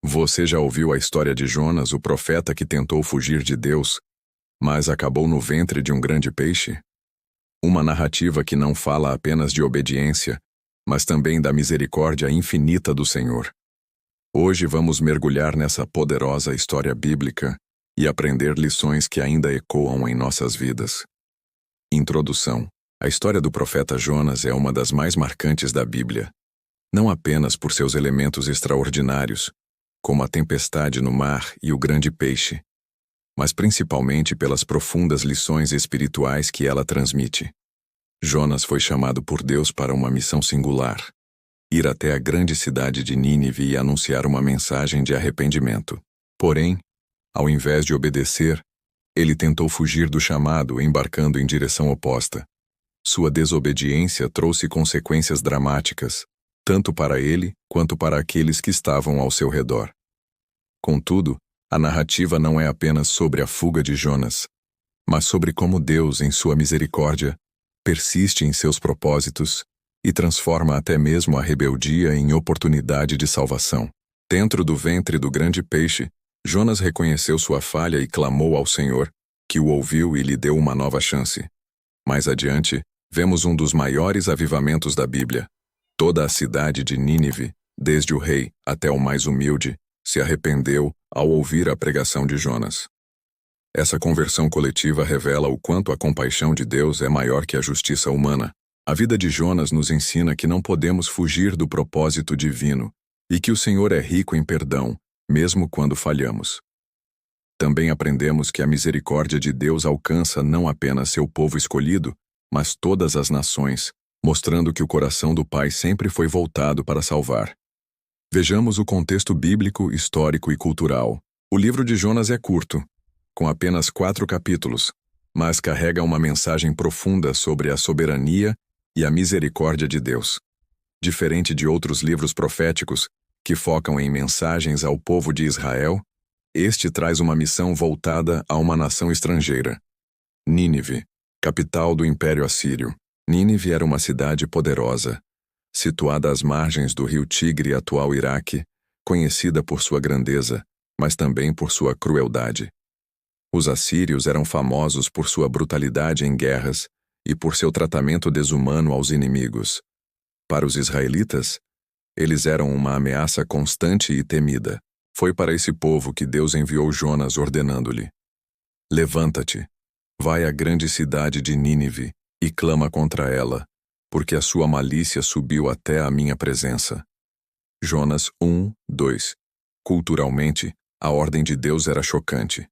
Você já ouviu a história de Jonas, o profeta que tentou fugir de Deus, mas acabou no ventre de um grande peixe? Uma narrativa que não fala apenas de obediência, mas também da misericórdia infinita do Senhor. Hoje vamos mergulhar nessa poderosa história bíblica e aprender lições que ainda ecoam em nossas vidas. Introdução. A história do profeta Jonas é uma das mais marcantes da Bíblia, não apenas por seus elementos extraordinários, como a tempestade no mar e o grande peixe, mas principalmente pelas profundas lições espirituais que ela transmite. Jonas foi chamado por Deus para uma missão singular: ir até a grande cidade de Nínive e anunciar uma mensagem de arrependimento. Porém, ao invés de obedecer, ele tentou fugir do chamado, embarcando em direção oposta. Sua desobediência trouxe consequências dramáticas, tanto para ele quanto para aqueles que estavam ao seu redor. Contudo, a narrativa não é apenas sobre a fuga de Jonas, mas sobre como Deus, em sua misericórdia, persiste em seus propósitos e transforma até mesmo a rebeldia em oportunidade de salvação. Dentro do ventre do grande peixe, Jonas reconheceu sua falha e clamou ao Senhor, que o ouviu e lhe deu uma nova chance. Mais adiante, vemos um dos maiores avivamentos da Bíblia. Toda a cidade de Nínive, desde o rei até o mais humilde, se arrependeu ao ouvir a pregação de Jonas. Essa conversão coletiva revela o quanto a compaixão de Deus é maior que a justiça humana. A vida de Jonas nos ensina que não podemos fugir do propósito divino e que o Senhor é rico em perdão, mesmo quando falhamos. Também aprendemos que a misericórdia de Deus alcança não apenas seu povo escolhido, mas todas as nações, mostrando que o coração do Pai sempre foi voltado para salvar. Vejamos o contexto bíblico, histórico e cultural. O livro de Jonas é curto, com apenas 4 capítulos, mas carrega uma mensagem profunda sobre a soberania e a misericórdia de Deus. Diferente de outros livros proféticos, que focam em mensagens ao povo de Israel, este traz uma missão voltada a uma nação estrangeira. Nínive, capital do Império Assírio. Nínive era uma cidade poderosa, situada às margens do rio Tigre, atual Iraque, conhecida por sua grandeza, mas também por sua crueldade. Os assírios eram famosos por sua brutalidade em guerras e por seu tratamento desumano aos inimigos. Para os israelitas, eles eram uma ameaça constante e temida. Foi para esse povo que Deus enviou Jonas ordenando-lhe: levanta-te, vai à grande cidade de Nínive e clama contra ela, porque a sua malícia subiu até a minha presença. Jonas 1:2. Culturalmente, a ordem de Deus era chocante.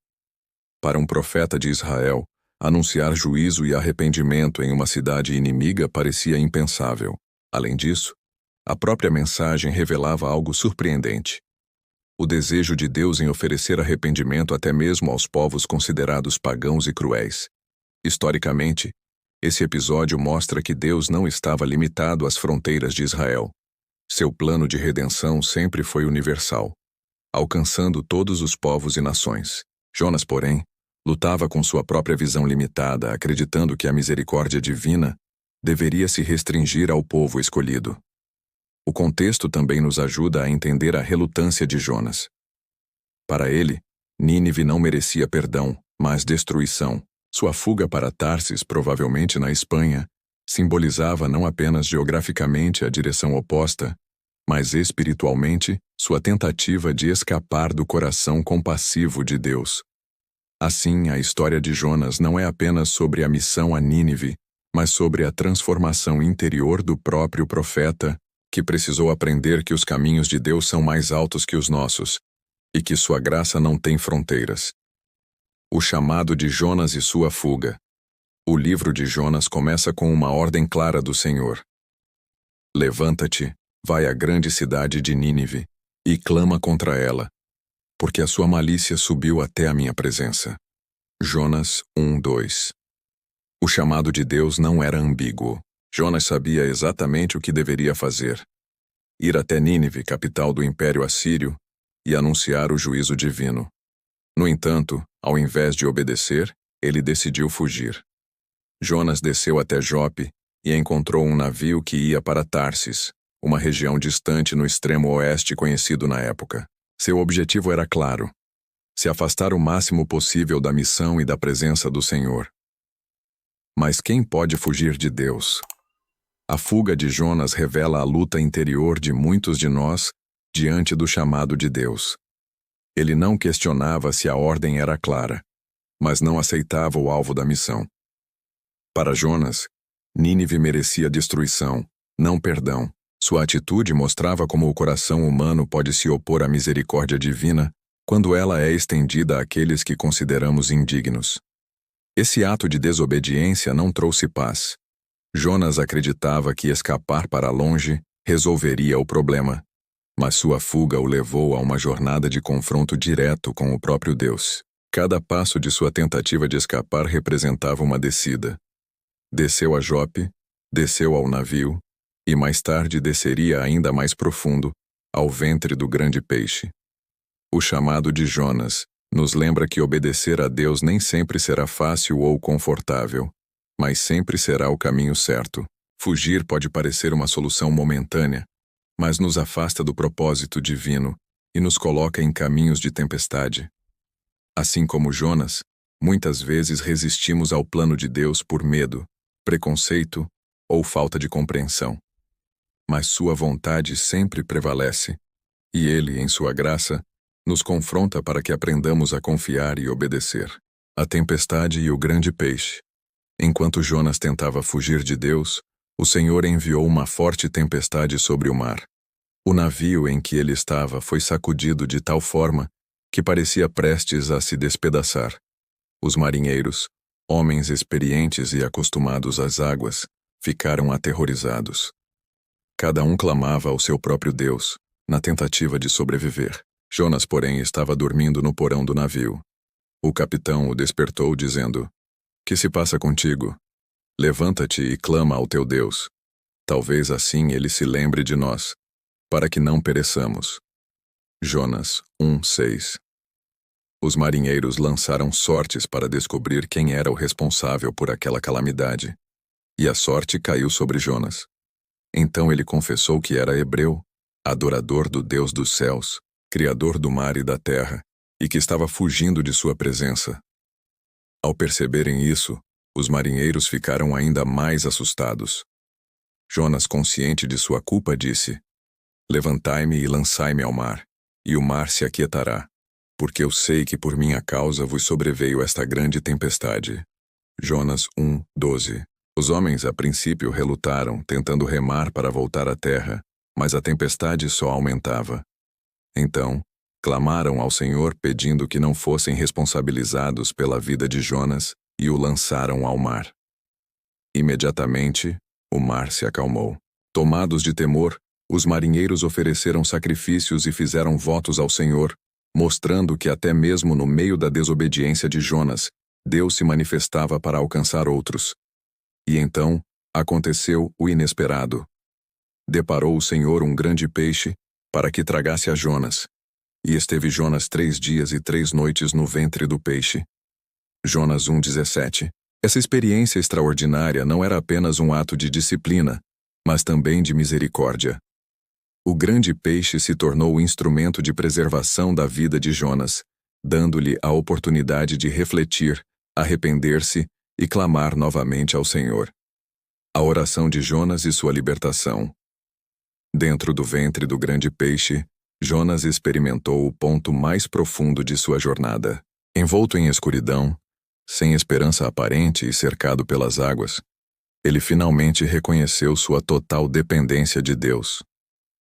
Para um profeta de Israel, anunciar juízo e arrependimento em uma cidade inimiga parecia impensável. Além disso, a própria mensagem revelava algo surpreendente: o desejo de Deus em oferecer arrependimento até mesmo aos povos considerados pagãos e cruéis. Historicamente, esse episódio mostra que Deus não estava limitado às fronteiras de Israel. Seu plano de redenção sempre foi universal, alcançando todos os povos e nações. Jonas, porém, lutava com sua própria visão limitada, acreditando que a misericórdia divina deveria se restringir ao povo escolhido. O contexto também nos ajuda a entender a relutância de Jonas. Para ele, Nínive não merecia perdão, mas destruição. Sua fuga para Tarsis, provavelmente na Espanha, simbolizava não apenas geograficamente a direção oposta, mas espiritualmente sua tentativa de escapar do coração compassivo de Deus. Assim, a história de Jonas não é apenas sobre a missão a Nínive, mas sobre a transformação interior do próprio profeta, que precisou aprender que os caminhos de Deus são mais altos que os nossos, e que sua graça não tem fronteiras. O chamado de Jonas e sua fuga. O livro de Jonas começa com uma ordem clara do Senhor: levanta-te, vai à grande cidade de Nínive, e clama contra ela, porque a sua malícia subiu até a minha presença. Jonas 1:2. O chamado de Deus não era ambíguo. Jonas sabia exatamente o que deveria fazer: ir até Nínive, capital do Império Assírio, e anunciar o juízo divino. No entanto, ao invés de obedecer, ele decidiu fugir. Jonas desceu até Jope e encontrou um navio que ia para Tarsis, uma região distante no extremo oeste conhecido na época. Seu objetivo era claro: se afastar o máximo possível da missão e da presença do Senhor. Mas quem pode fugir de Deus? A fuga de Jonas revela a luta interior de muitos de nós diante do chamado de Deus. Ele não questionava se a ordem era clara, mas não aceitava o alvo da missão. Para Jonas, Nínive merecia destruição, não perdão. Sua atitude mostrava como o coração humano pode se opor à misericórdia divina quando ela é estendida àqueles que consideramos indignos. Esse ato de desobediência não trouxe paz. Jonas acreditava que escapar para longe resolveria o problema, mas sua fuga o levou a uma jornada de confronto direto com o próprio Deus. Cada passo de sua tentativa de escapar representava uma descida. Desceu a Jope, desceu ao navio, e mais tarde desceria ainda mais profundo, ao ventre do grande peixe. O chamado de Jonas nos lembra que obedecer a Deus nem sempre será fácil ou confortável, mas sempre será o caminho certo. Fugir pode parecer uma solução momentânea, mas nos afasta do propósito divino e nos coloca em caminhos de tempestade. Assim como Jonas, muitas vezes resistimos ao plano de Deus por medo, preconceito ou falta de compreensão. Mas sua vontade sempre prevalece, e ele, em sua graça, nos confronta para que aprendamos a confiar e obedecer. A tempestade e o grande peixe. Enquanto Jonas tentava fugir de Deus, o Senhor enviou uma forte tempestade sobre o mar. O navio em que ele estava foi sacudido de tal forma que parecia prestes a se despedaçar. Os marinheiros, homens experientes e acostumados às águas, ficaram aterrorizados. Cada um clamava ao seu próprio Deus, na tentativa de sobreviver. Jonas, porém, estava dormindo no porão do navio. O capitão o despertou, dizendo: "Que se passa contigo? Levanta-te e clama ao teu Deus. Talvez assim ele se lembre de nós, para que não pereçamos." Jonas 1:6. Os marinheiros lançaram sortes para descobrir quem era o responsável por aquela calamidade. E a sorte caiu sobre Jonas. Então ele confessou que era hebreu, adorador do Deus dos céus, criador do mar e da terra, e que estava fugindo de sua presença. Ao perceberem isso, os marinheiros ficaram ainda mais assustados. Jonas, consciente de sua culpa, disse: "Levantai-me e lançai-me ao mar, e o mar se aquietará, porque eu sei que por minha causa vos sobreveio esta grande tempestade." Jonas 1:12. Os homens a princípio relutaram, tentando remar para voltar à terra, mas a tempestade só aumentava. Então, clamaram ao Senhor pedindo que não fossem responsabilizados pela vida de Jonas e o lançaram ao mar. Imediatamente, o mar se acalmou. Tomados de temor, os marinheiros ofereceram sacrifícios e fizeram votos ao Senhor, mostrando que até mesmo no meio da desobediência de Jonas, Deus se manifestava para alcançar outros. E então, aconteceu o inesperado. Deparou o Senhor um grande peixe, para que tragasse a Jonas. E esteve Jonas 3 dias e 3 noites no ventre do peixe. Jonas 1:17. Essa experiência extraordinária não era apenas um ato de disciplina, mas também de misericórdia. O grande peixe se tornou o instrumento de preservação da vida de Jonas, dando-lhe a oportunidade de refletir, arrepender-se e clamar novamente ao Senhor. A oração de Jonas e sua libertação. Dentro do ventre do grande peixe, Jonas experimentou o ponto mais profundo de sua jornada. Envolto em escuridão, sem esperança aparente e cercado pelas águas, ele finalmente reconheceu sua total dependência de Deus.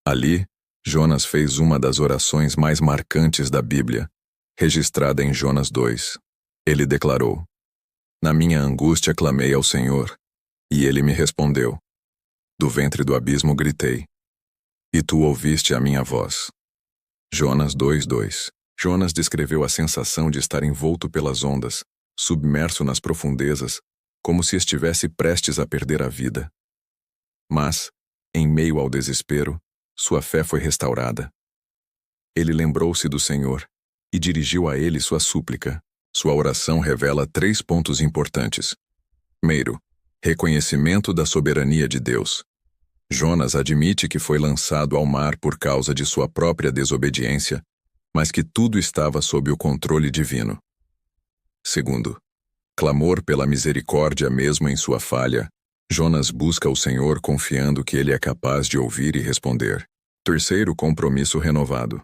Ali, Jonas fez uma das orações mais marcantes da Bíblia, registrada em Jonas 2. Ele declarou: "Na minha angústia clamei ao Senhor, e ele me respondeu. Do ventre do abismo gritei, e tu ouviste a minha voz." Jonas 2:2. Jonas descreveu a sensação de estar envolto pelas ondas, submerso nas profundezas, como se estivesse prestes a perder a vida. Mas, em meio ao desespero, sua fé foi restaurada. Ele lembrou-se do Senhor e dirigiu a ele sua súplica. Sua oração revela 3 pontos importantes. Primeiro, reconhecimento da soberania de Deus. Jonas admite que foi lançado ao mar por causa de sua própria desobediência, mas que tudo estava sob o controle divino. Segundo, clamor pela misericórdia mesmo em sua falha. Jonas busca o Senhor confiando que ele é capaz de ouvir e responder. Terceiro, compromisso renovado.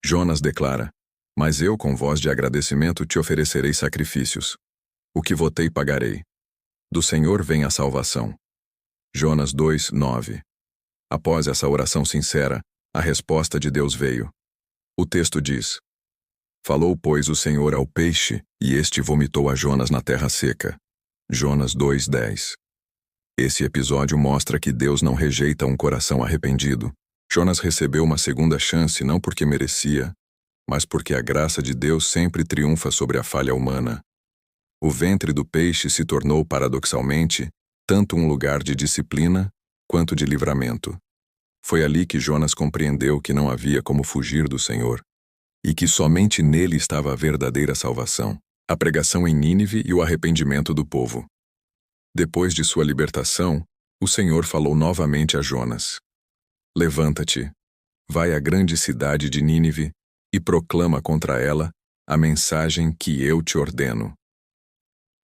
Jonas declara: mas eu com voz de agradecimento te oferecerei sacrifícios. O que votei pagarei. Do Senhor vem a salvação. Jonas 2:9. Após essa oração sincera, a resposta de Deus veio. O texto diz: falou, pois, o Senhor ao peixe, e este vomitou a Jonas na terra seca. Jonas 2:10. Esse episódio mostra que Deus não rejeita um coração arrependido. Jonas recebeu uma segunda chance não porque merecia, mas porque a graça de Deus sempre triunfa sobre a falha humana. O ventre do peixe se tornou, paradoxalmente, tanto um lugar de disciplina quanto de livramento. Foi ali que Jonas compreendeu que não havia como fugir do Senhor, e que somente nele estava a verdadeira salvação, a pregação em Nínive e o arrependimento do povo. Depois de sua libertação, o Senhor falou novamente a Jonas: levanta-te, vai à grande cidade de Nínive e proclama contra ela a mensagem que eu te ordeno.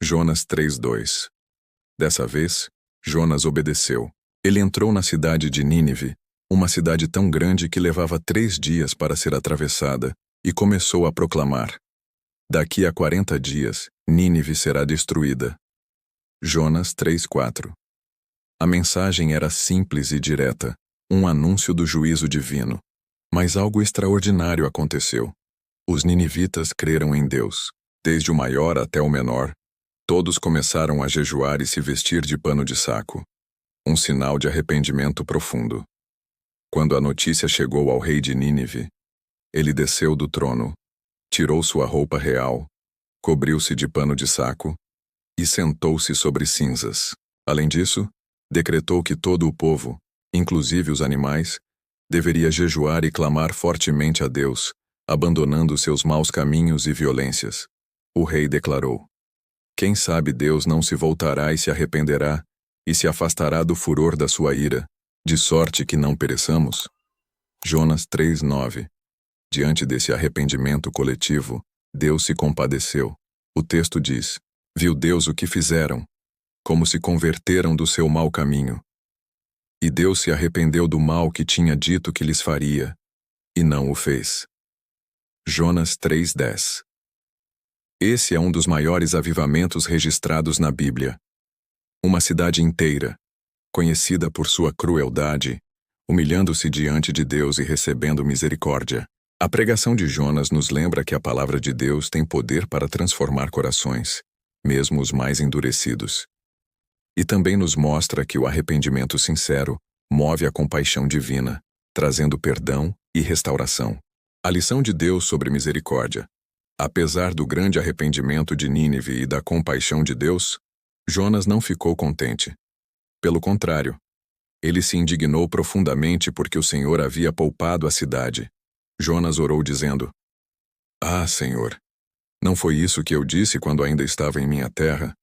Jonas 3:2. Dessa vez, Jonas obedeceu. Ele entrou na cidade de Nínive, uma cidade tão grande que levava 3 dias para ser atravessada, e começou a proclamar: daqui a 40 dias, Nínive será destruída. Jonas 3:4. A mensagem era simples e direta, um anúncio do juízo divino. Mas algo extraordinário aconteceu. Os ninivitas creram em Deus. Desde o maior até o menor, todos começaram a jejuar e se vestir de pano de saco. Um sinal de arrependimento profundo. Quando a notícia chegou ao rei de Nínive, ele desceu do trono, tirou sua roupa real, cobriu-se de pano de saco e sentou-se sobre cinzas. Além disso, decretou que todo o povo, inclusive os animais, deveria jejuar e clamar fortemente a Deus, abandonando seus maus caminhos e violências. O rei declarou: quem sabe Deus não se voltará e se arrependerá, e se afastará do furor da sua ira, de sorte que não pereçamos? Jonas 3:9. Diante desse arrependimento coletivo, Deus se compadeceu. O texto diz: viu Deus o que fizeram, como se converteram do seu mau caminho. E Deus se arrependeu do mal que tinha dito que lhes faria, e não o fez. Jonas 3:10. Esse é um dos maiores avivamentos registrados na Bíblia. Uma cidade inteira, conhecida por sua crueldade, humilhando-se diante de Deus e recebendo misericórdia. A pregação de Jonas nos lembra que a palavra de Deus tem poder para transformar corações, mesmo os mais endurecidos. E também nos mostra que o arrependimento sincero move a compaixão divina, trazendo perdão e restauração. A lição de Deus sobre misericórdia. Apesar do grande arrependimento de Nínive e da compaixão de Deus, Jonas não ficou contente. Pelo contrário, ele se indignou profundamente porque o Senhor havia poupado a cidade. Jonas orou dizendo: ah, Senhor, não foi isso que eu disse quando ainda estava em minha terra?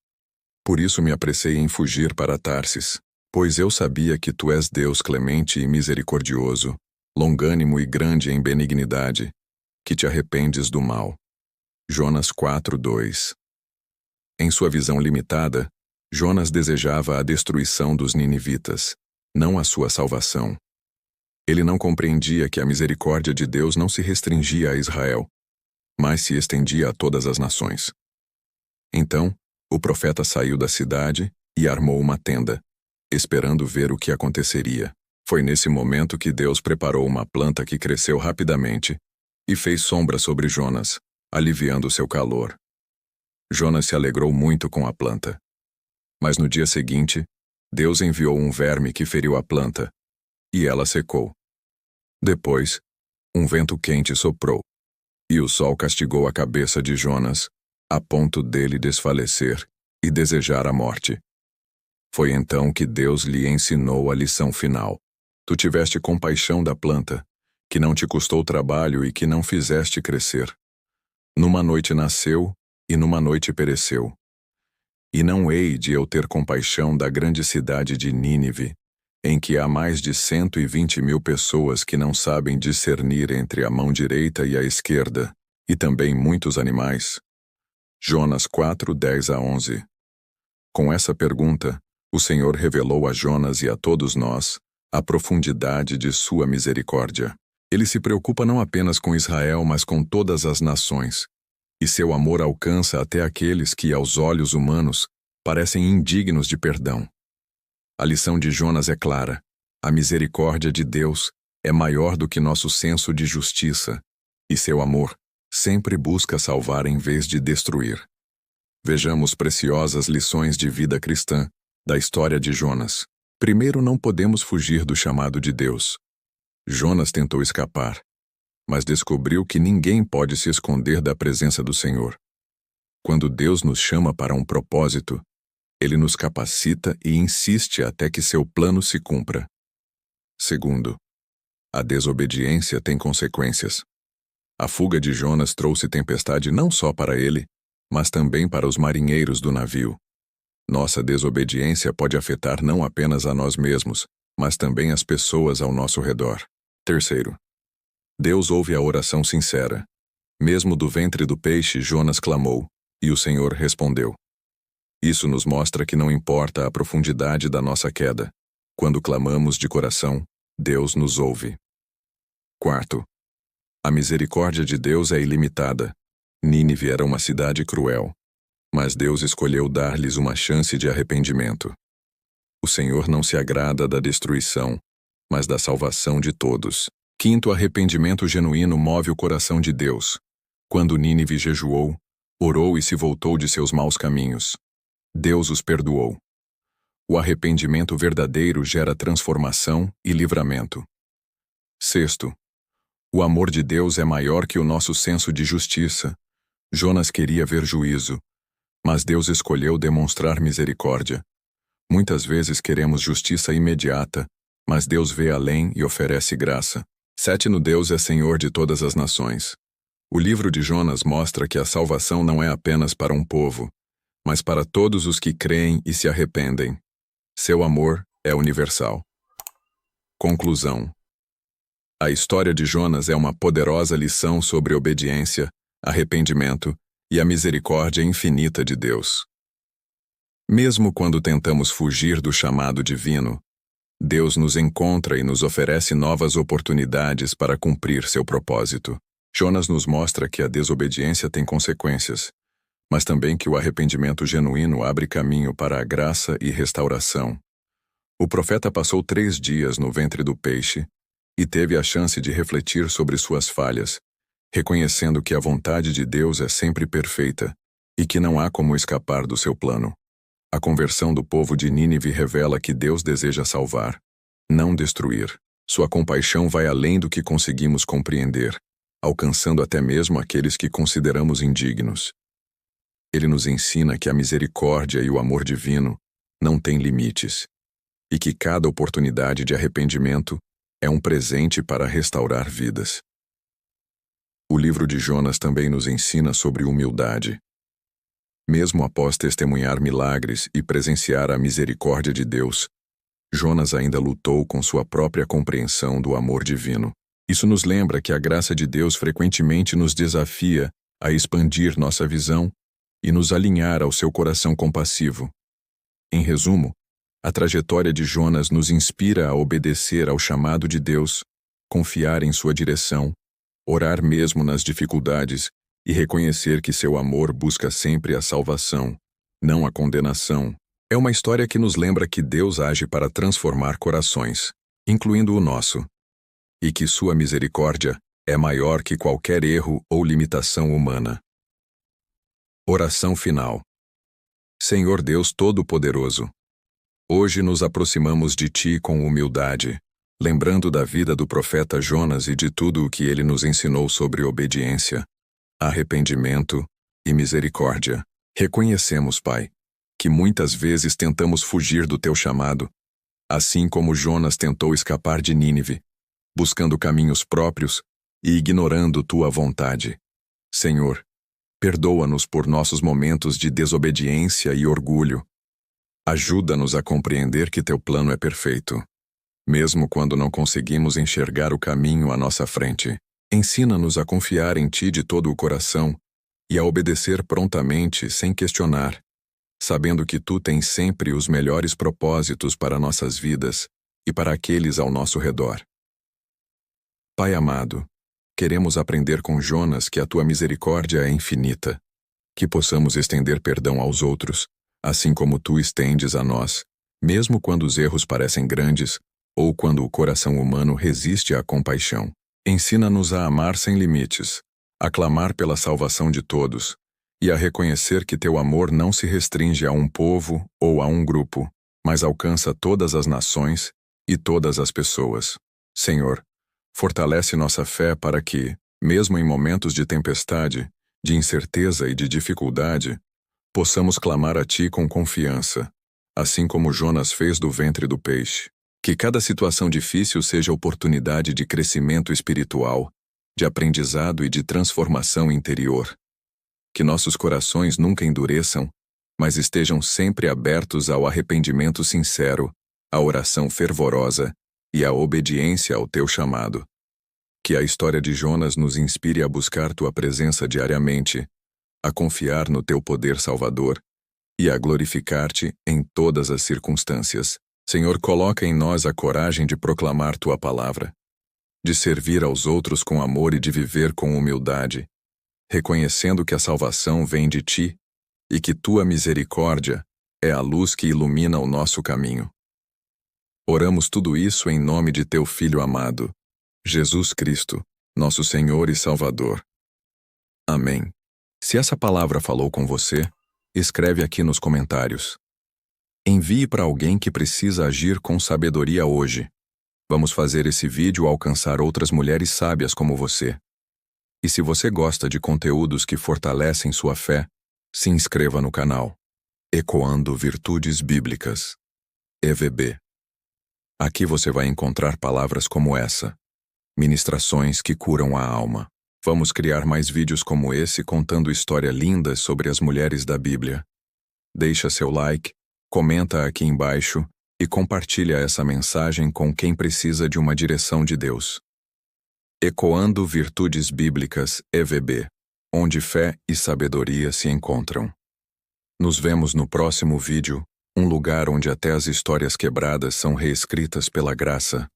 Por isso me apressei em fugir para Tarsis, pois eu sabia que tu és Deus clemente e misericordioso, longânimo e grande em benignidade, que te arrependes do mal. Jonas 4:2. Em sua visão limitada, Jonas desejava a destruição dos ninivitas, não a sua salvação. Ele não compreendia que a misericórdia de Deus não se restringia a Israel, mas se estendia a todas as nações. Então, o profeta saiu da cidade e armou uma tenda, esperando ver o que aconteceria. Foi nesse momento que Deus preparou uma planta que cresceu rapidamente e fez sombra sobre Jonas, aliviando seu calor. Jonas se alegrou muito com a planta. Mas no dia seguinte, Deus enviou um verme que feriu a planta, e ela secou. Depois, um vento quente soprou, e o sol castigou a cabeça de Jonas, a ponto dele desfalecer e desejar a morte. Foi então que Deus lhe ensinou a lição final. Tu tiveste compaixão da planta, que não te custou trabalho e que não fizeste crescer. Numa noite nasceu, e numa noite pereceu. E não hei de eu ter compaixão da grande cidade de Nínive, em que há mais de 120.000 pessoas que não sabem discernir entre a mão direita e a esquerda, e também muitos animais? Jonas 4, 10-11. Com essa pergunta, o Senhor revelou a Jonas e a todos nós a profundidade de sua misericórdia. Ele se preocupa não apenas com Israel, mas com todas as nações, e seu amor alcança até aqueles que, aos olhos humanos, parecem indignos de perdão. A lição de Jonas é clara: a misericórdia de Deus é maior do que nosso senso de justiça, e seu amor sempre busca salvar em vez de destruir. Vejamos preciosas lições de vida cristã da história de Jonas. Primeiro, não podemos fugir do chamado de Deus. Jonas tentou escapar, mas descobriu que ninguém pode se esconder da presença do Senhor. Quando Deus nos chama para um propósito, Ele nos capacita e insiste até que seu plano se cumpra. Segundo, a desobediência tem consequências. A fuga de Jonas trouxe tempestade não só para ele, mas também para os marinheiros do navio. Nossa desobediência pode afetar não apenas a nós mesmos, mas também as pessoas ao nosso redor. Terceiro, Deus ouve a oração sincera. Mesmo do ventre do peixe, Jonas clamou, e o Senhor respondeu. Isso nos mostra que não importa a profundidade da nossa queda. Quando clamamos de coração, Deus nos ouve. Quarto, a misericórdia de Deus é ilimitada. Nínive era uma cidade cruel, mas Deus escolheu dar-lhes uma chance de arrependimento. O Senhor não se agrada da destruição, mas da salvação de todos. Quinto, arrependimento genuíno move o coração de Deus. Quando Nínive jejuou, orou e se voltou de seus maus caminhos, Deus os perdoou. O arrependimento verdadeiro gera transformação e livramento. Sexto, o amor de Deus é maior que o nosso senso de justiça. Jonas queria ver juízo, mas Deus escolheu demonstrar misericórdia. Muitas vezes queremos justiça imediata, mas Deus vê além e oferece graça. Sétimo, Deus é Senhor de todas as nações. O livro de Jonas mostra que a salvação não é apenas para um povo, mas para todos os que creem e se arrependem. Seu amor é universal. Conclusão. A história de Jonas é uma poderosa lição sobre obediência, arrependimento e a misericórdia infinita de Deus. Mesmo quando tentamos fugir do chamado divino, Deus nos encontra e nos oferece novas oportunidades para cumprir seu propósito. Jonas nos mostra que a desobediência tem consequências, mas também que o arrependimento genuíno abre caminho para a graça e restauração. O profeta passou 3 dias no ventre do peixe e teve a chance de refletir sobre suas falhas, reconhecendo que a vontade de Deus é sempre perfeita e que não há como escapar do seu plano. A conversão do povo de Nínive revela que Deus deseja salvar, não destruir. Sua compaixão vai além do que conseguimos compreender, alcançando até mesmo aqueles que consideramos indignos. Ele nos ensina que a misericórdia e o amor divino não têm limites, e que cada oportunidade de arrependimento é um presente para restaurar vidas. O livro de Jonas também nos ensina sobre humildade. Mesmo após testemunhar milagres e presenciar a misericórdia de Deus, Jonas ainda lutou com sua própria compreensão do amor divino. Isso nos lembra que a graça de Deus frequentemente nos desafia a expandir nossa visão e nos alinhar ao seu coração compassivo. Em resumo, a trajetória de Jonas nos inspira a obedecer ao chamado de Deus, confiar em sua direção, orar mesmo nas dificuldades e reconhecer que seu amor busca sempre a salvação, não a condenação. É uma história que nos lembra que Deus age para transformar corações, incluindo o nosso, e que sua misericórdia é maior que qualquer erro ou limitação humana. Oração final. Senhor Deus Todo-Poderoso, hoje nos aproximamos de Ti com humildade, lembrando da vida do profeta Jonas e de tudo o que ele nos ensinou sobre obediência, arrependimento e misericórdia. Reconhecemos, Pai, que muitas vezes tentamos fugir do Teu chamado, assim como Jonas tentou escapar de Nínive, buscando caminhos próprios e ignorando Tua vontade. Senhor, perdoa-nos por nossos momentos de desobediência e orgulho. Ajuda-nos a compreender que Teu plano é perfeito mesmo quando não conseguimos enxergar o caminho à nossa frente. Ensina-nos a confiar em Ti de todo o coração e a obedecer prontamente sem questionar, sabendo que Tu tens sempre os melhores propósitos para nossas vidas e para aqueles ao nosso redor. Pai amado, queremos aprender com Jonas que a Tua misericórdia é infinita, que possamos estender perdão aos outros, assim como Tu estendes a nós, mesmo quando os erros parecem grandes ou quando o coração humano resiste à compaixão. Ensina-nos a amar sem limites, a clamar pela salvação de todos e a reconhecer que Teu amor não se restringe a um povo ou a um grupo, mas alcança todas as nações e todas as pessoas. Senhor, fortalece nossa fé para que, mesmo em momentos de tempestade, de incerteza e de dificuldade, possamos clamar a Ti com confiança, assim como Jonas fez do ventre do peixe. Que cada situação difícil seja oportunidade de crescimento espiritual, de aprendizado e de transformação interior. Que nossos corações nunca endureçam, mas estejam sempre abertos ao arrependimento sincero, à oração fervorosa e à obediência ao Teu chamado. Que a história de Jonas nos inspire a buscar Tua presença diariamente, a confiar no Teu poder salvador e a glorificar-Te em todas as circunstâncias. Senhor, coloca em nós a coragem de proclamar Tua palavra, de servir aos outros com amor e de viver com humildade, reconhecendo que a salvação vem de Ti e que Tua misericórdia é a luz que ilumina o nosso caminho. Oramos tudo isso em nome de Teu Filho amado, Jesus Cristo, nosso Senhor e Salvador. Amém. Se essa palavra falou com você, escreve aqui nos comentários. Envie para alguém que precisa agir com sabedoria hoje. Vamos fazer esse vídeo alcançar outras mulheres sábias como você. E se você gosta de conteúdos que fortalecem sua fé, se inscreva no canal. Ecoando Virtudes Bíblicas. EVB. Aqui você vai encontrar palavras como essa. Ministrações que curam a alma. Vamos criar mais vídeos como esse contando histórias lindas sobre as mulheres da Bíblia. Deixa seu like, comenta aqui embaixo e compartilha essa mensagem com quem precisa de uma direção de Deus. Ecoando Virtudes Bíblicas EVB, onde fé e sabedoria se encontram. Nos vemos no próximo vídeo, um lugar onde até as histórias quebradas são reescritas pela graça